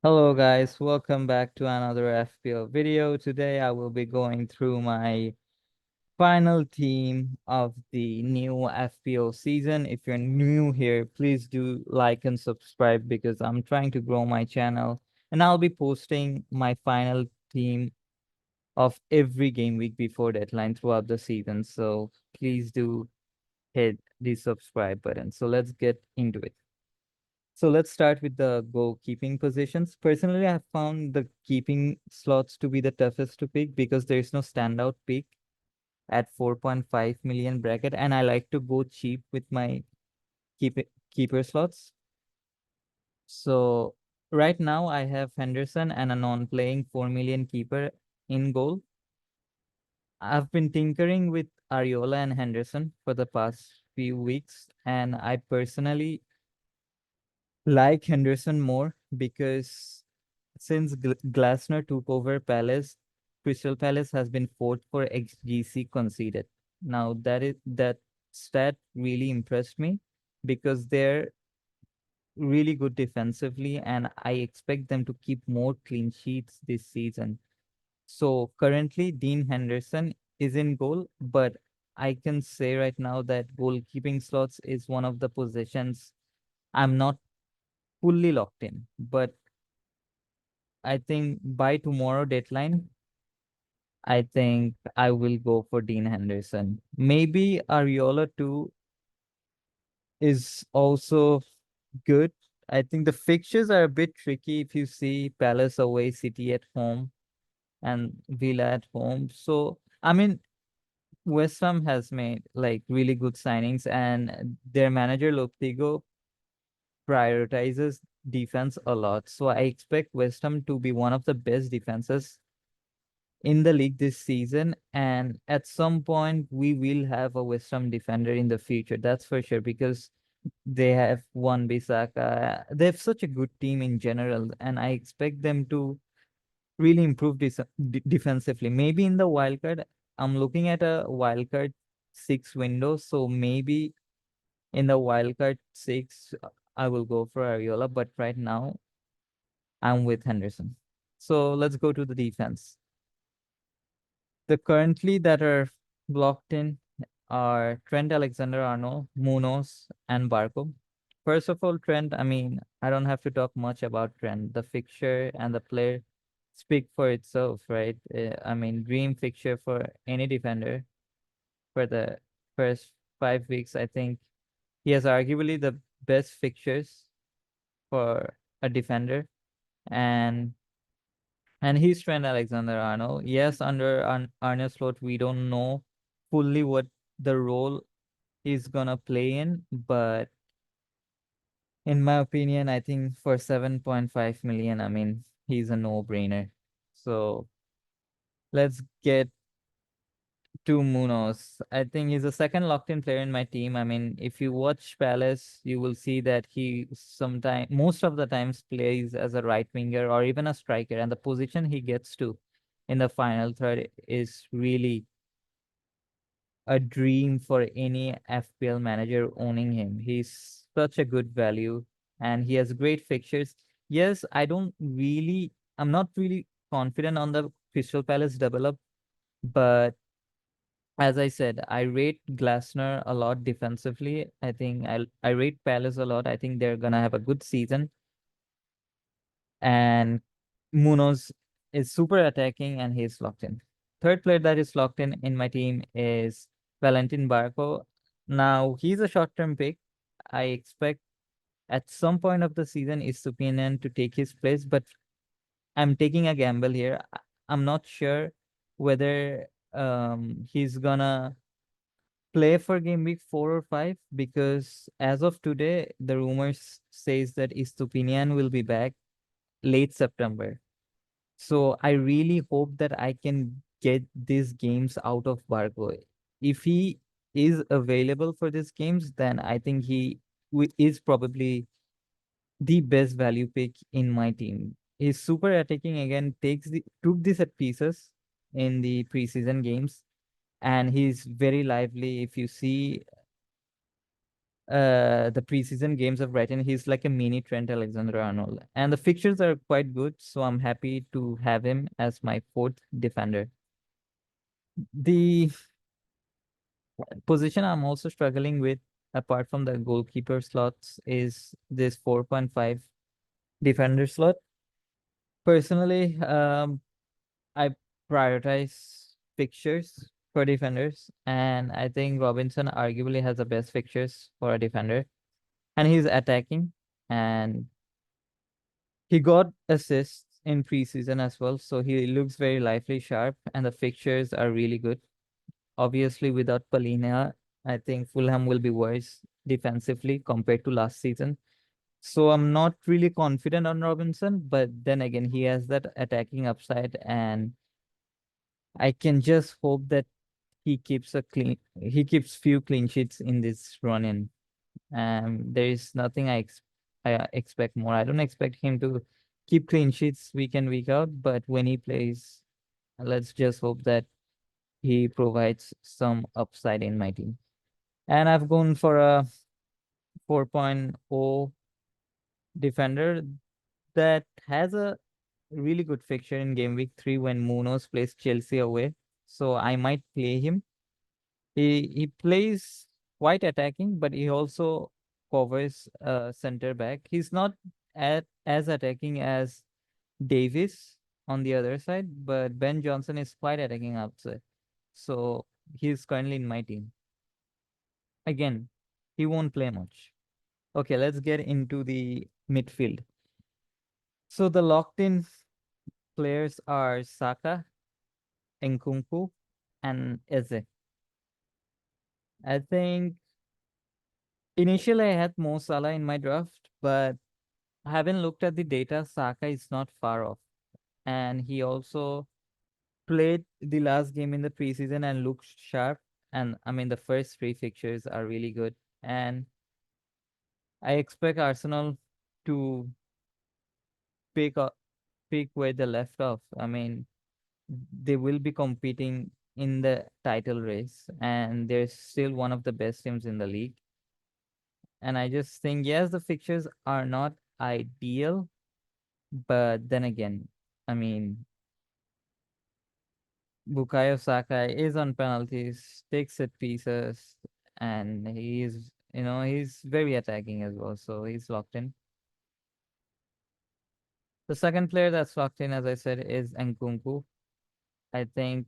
Hello guys, welcome back to another FPL video. Today I will be going through my final team of the new FPL season. If you're new here, please do like and subscribe because I'm trying to grow my channel and I'll be posting my final team of every game week before deadline throughout the season. So please do hit the subscribe button. So let's get into it. So let's start with the goalkeeping positions. Personally, I have found the keeping slots to be the toughest to pick because there is no standout pick at 4.5 million bracket, and I like to go cheap with my keeper slots. So right now I have Henderson and a non-playing 4 million keeper in goal. I've been tinkering with Ariola and Henderson for the past few weeks, and I personally like Henderson more because since Glasner took over Palace, Crystal Palace has been fourth for XGC conceded. Now that stat really impressed me because they're really good defensively and I expect them to keep more clean sheets this season. So currently Dean Henderson is in goal, but I can say right now that goalkeeping slots is one of the positions I'm not fully locked in, but I think by tomorrow deadline, I think I will go for Dean Henderson. Maybe Ariola too is also good. I think the fixtures are a bit tricky if you see Palace away, City at home, and Villa at home. So I mean, West Ham has made like really good signings, and their manager Lopetegui prioritizes defense a lot. So I expect West Ham to be one of the best defenses in the league this season, and at some point we will have a West Ham defender in the future. That's for sure because they have Wan Bissaka. They have such a good team in general, and I expect them to really improve this defensively. Maybe in the wildcard, I'm looking at a wildcard six window, so maybe in the wildcard six, I will go for Ariola, but right now I'm with Henderson. So let's go to the defense. The currently that are blocked in are Trent Alexander-Arnold, Munoz, and Barco. First of all, Trent, I mean, I don't have to talk much about Trent. The fixture and the player speak for itself, right? I mean, dream fixture for any defender for the first 5 weeks. I think he has arguably the best fixtures for a defender, and he's Trent Alexander-Arnold. Yes, under Arne Slot, we don't know fully what the role he's gonna play in, but in my opinion, I think for 7.5 million, I mean, he's a no-brainer. So let's get to Munoz. I think he's the second locked-in player in my team. I mean, if you watch Palace, you will see that he most of the times plays as a right winger or even a striker, and the position he gets to in the final third is really a dream for any FPL manager owning him. He's such a good value and he has great fixtures. Yes, I'm not really confident on the Crystal Palace double up, but as I said, I rate Glasner a lot defensively. I rate Palace a lot. I think they're gonna have a good season. And Munoz is super attacking and he's locked in. Third player that is locked in my team is Valentin Barco. Now he's a short-term pick. I expect at some point of the season Istupinian to take his place, but I'm taking a gamble here. I'm not sure whether he's gonna play for game week 4 or 5 because as of today the rumors says that Istupinian will be back late September. So I really hope that I can get these games out of Barco. If he is available for these games, then I think he is probably the best value pick in my team. He's super attacking again, took this at pieces in the preseason games, and he's very lively. If you see the preseason games of Brighton, he's like a mini Trent Alexander-Arnold. And the fixtures are quite good, so I'm happy to have him as my fourth defender. The position I'm also struggling with, apart from the goalkeeper slots, is this 4.5 defender slot. Personally, I prioritize fixtures for defenders, and I think Robinson arguably has the best fixtures for a defender. And he's attacking, and he got assists in preseason as well, so he looks very lively, sharp, and the fixtures are really good. Obviously, without Palina, I think Fulham will be worse defensively compared to last season. So I'm not really confident on Robinson, but then again, he has that attacking upside, and I can just hope that he keeps few clean sheets in this run in. There is nothing I expect more. I don't expect him to keep clean sheets week in, week out, but when he plays, let's just hope that he provides some upside in my team. And I've gone for a 4.0 defender that has a really good fixture in game week 3 when Munoz plays Chelsea away. So I might play him. He plays quite attacking, but he also covers center back. He's not as attacking as Davis on the other side, but Ben Johnson is quite attacking outside. So he's currently in my team. Again, he won't play much. Okay, let's get into the midfield. So the locked in players are Saka, Nkunku, and Eze. I think initially I had Mo Salah in my draft, but having looked at the data, Saka is not far off. And he also played the last game in the preseason and looked sharp. And I mean, the first three fixtures are really good. And I expect Arsenal to pick up, pick where they left off. I mean, they will be competing in the title race, and they're still one of the best teams in the league. And I just think, yes, the fixtures are not ideal, but then again, I mean, Bukayo Saka is on penalties, takes set pieces, and he's very attacking as well, so he's locked in. The second player that's locked in, as I said, is Nkunku. I think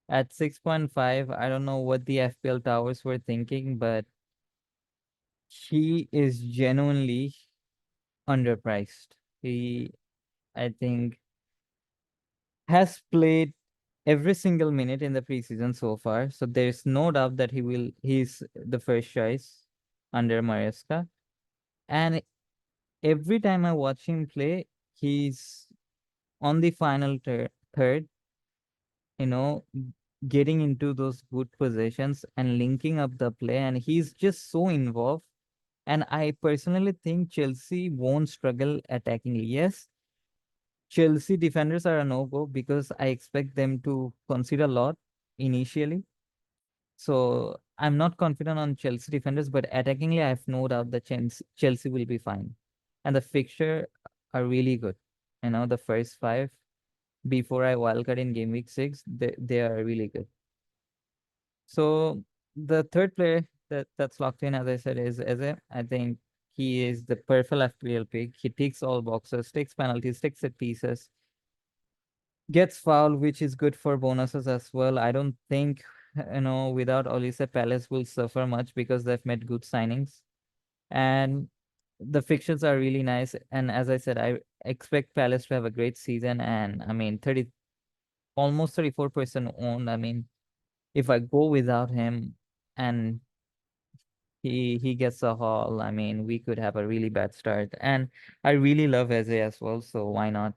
at 6.5, I don't know what the FPL towers were thinking, but he is genuinely underpriced. He, I think, has played every single minute in the preseason so far. So there's no doubt that he's the first choice under Maresca. And every time I watch him play, he's on the final third, you know, getting into those good positions and linking up the play. And he's just so involved. And I personally think Chelsea won't struggle attackingly. Yes, Chelsea defenders are a no-go because I expect them to concede a lot initially. So I'm not confident on Chelsea defenders, but attackingly, I have no doubt that Chelsea will be fine. And the fixture are really good. The first five before I wildcard in game week 6, they are really good. So the third player that's locked in, as I said, is Eze. I think he is the perfect FPL pick. He ticks all boxes, takes penalties, takes set pieces, gets fouled, which is good for bonuses as well. I don't think, without Olise, Palace will suffer much because they've made good signings. And the fixtures are really nice. And as I said, I expect Palace to have a great season. And I mean, almost 34% owned. I mean, if I go without him and he gets a haul, I mean, we could have a really bad start. And I really love Eze as well, so why not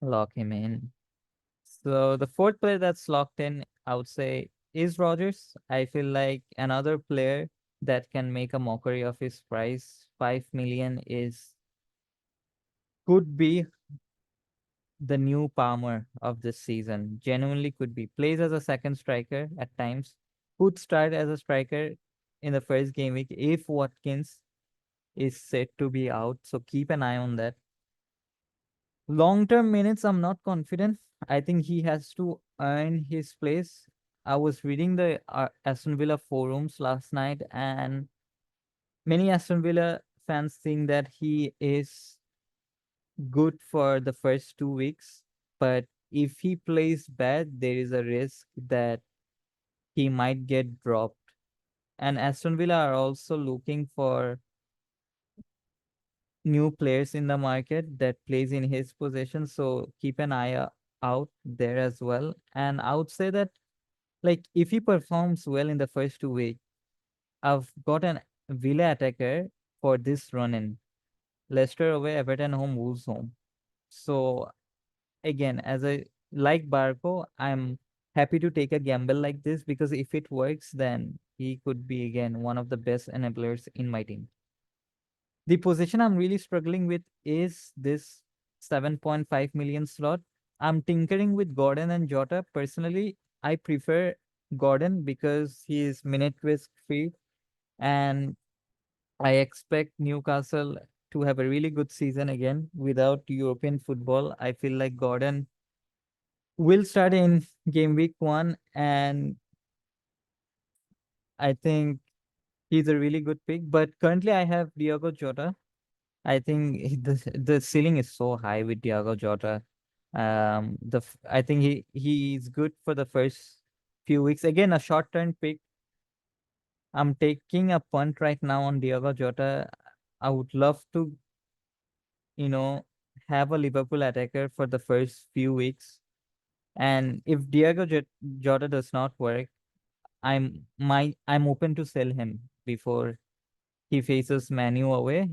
lock him in? So the fourth player that's locked in, I would say, is Rogers. I feel like another player that can make a mockery of his price. 5 million is could be the new Palmer of this season. Genuinely could be. Plays as a second striker at times. Could start as a striker. in the first game week if Watkins is set to be out. So keep an eye on that. Long-term minutes, I'm not confident. I think he has to earn his place. I was reading the Aston Villa forums last night, and many Aston Villa fans think that he is good for the first 2 weeks, but if he plays bad, there is a risk that he might get dropped. And Aston Villa are also looking for new players in the market that plays in his position. So keep an eye out there as well. And I would say that like if he performs well in the first 2 weeks, I've got an Villa attacker for this run in. Leicester away, Everton home, Wolves home. So again, as I like Barco, I'm happy to take a gamble like this because if it works, then he could be again one of the best enablers in my team. The position I'm really struggling with is this 7.5 million slot. I'm tinkering with Gordon and Jota. Personally, I prefer Gordon because he is minute risk free, and I expect Newcastle to have a really good season again without European football. I feel like Gordon will start in game week 1, and I think he's a really good pick. But currently, I have Diogo Jota. I think the ceiling is so high with Diogo Jota. I think he's good for the first few weeks. Again, a short term pick. I'm taking a punt right now on Diogo Jota. I would love to, you know, have a Liverpool attacker for the first few weeks. And if Jota does not work, I'm open to sell him before he faces Manu away.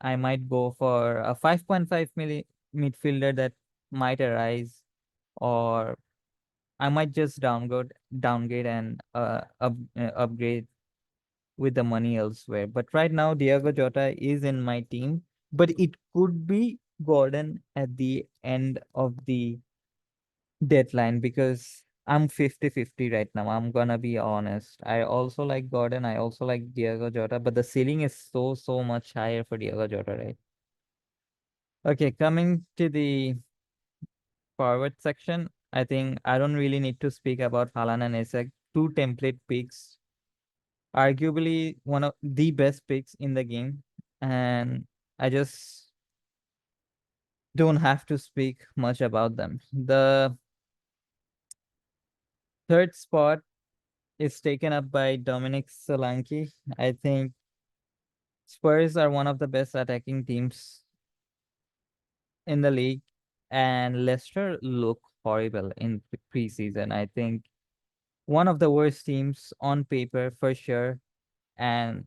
I might go for a 5.5 milli midfielder that might arise, or I might just downgrade and upgrade with the money elsewhere. But right now, Diego Jota is in my team, but it could be Gordon at the end of the deadline because I'm 50-50 right now. I'm gonna be honest. I also like Gordon. I also like Diego Jota, but the ceiling is so much higher for Diego Jota, right? Okay, coming to the forward section, I think I don't really need to speak about Haaland and Isak, two template picks, arguably one of the best picks in the game, and I just don't have to speak much about them. The third spot is taken up by Dominic Solanke. I think Spurs are one of the best attacking teams in the league, and Leicester look horrible in preseason. I think one of the worst teams on paper for sure. And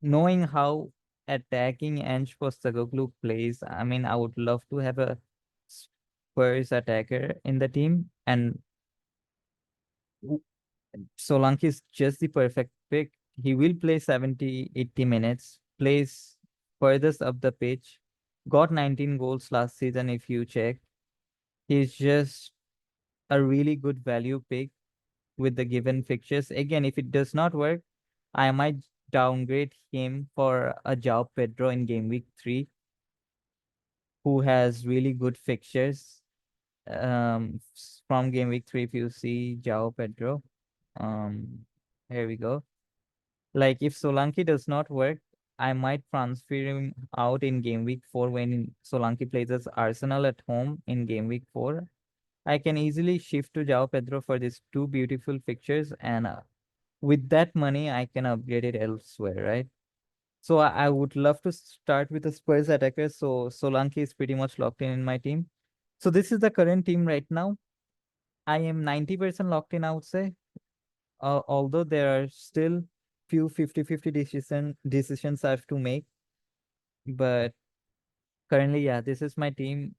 knowing how attacking Ange Postecoglou plays, I mean, I would love to have a Spurs attacker in the team, and Solanke is just the perfect pick. He will play 70, 80 minutes, plays furthest up the pitch, got 19 goals last season if you check. He's just a really good value pick with the given fixtures. Again, if it does not work, I might downgrade him for a João Pedro in game week 3, who has really good fixtures. From game week 3, if you see João Pedro, um, here we go. Like if Solanke does not work, I might transfer him out in game week 4 when Solanke plays as Arsenal at home in game week 4. I can easily shift to João Pedro for these two beautiful fixtures, and with that money, I can upgrade it elsewhere, right? So I would love to start with a Spurs attacker. So Solanke is pretty much locked in my team. So this is the current team right now. I am 90% locked in, I would say. Although there are still few 50-50 decisions I have to make. But currently, yeah, this is my team.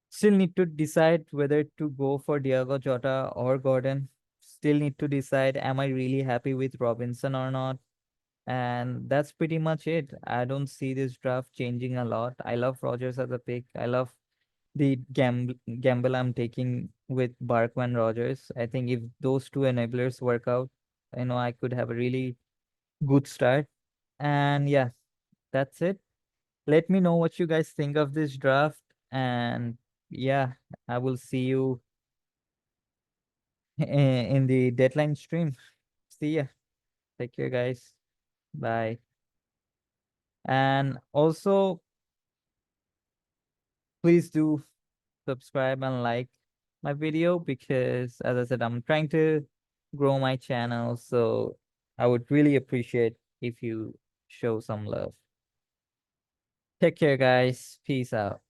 Still need to decide whether to go for Diego Jota or Gordon. Still need to decide, am I really happy with Robinson or not? And that's pretty much it. I don't see this draft changing a lot. I love Rogers as a pick. I love the gamble I'm taking with Barkman Rogers. I think if those two enablers work out, I could have a really good start. And yeah, that's it. Let me know what you guys think of this draft. And yeah, I will see you in the deadline stream. See ya. Take care, guys. Bye. And also, please do subscribe and like my video because, as I said, I'm trying to grow my channel. So I would really appreciate if you show some love. Take care, guys. Peace out.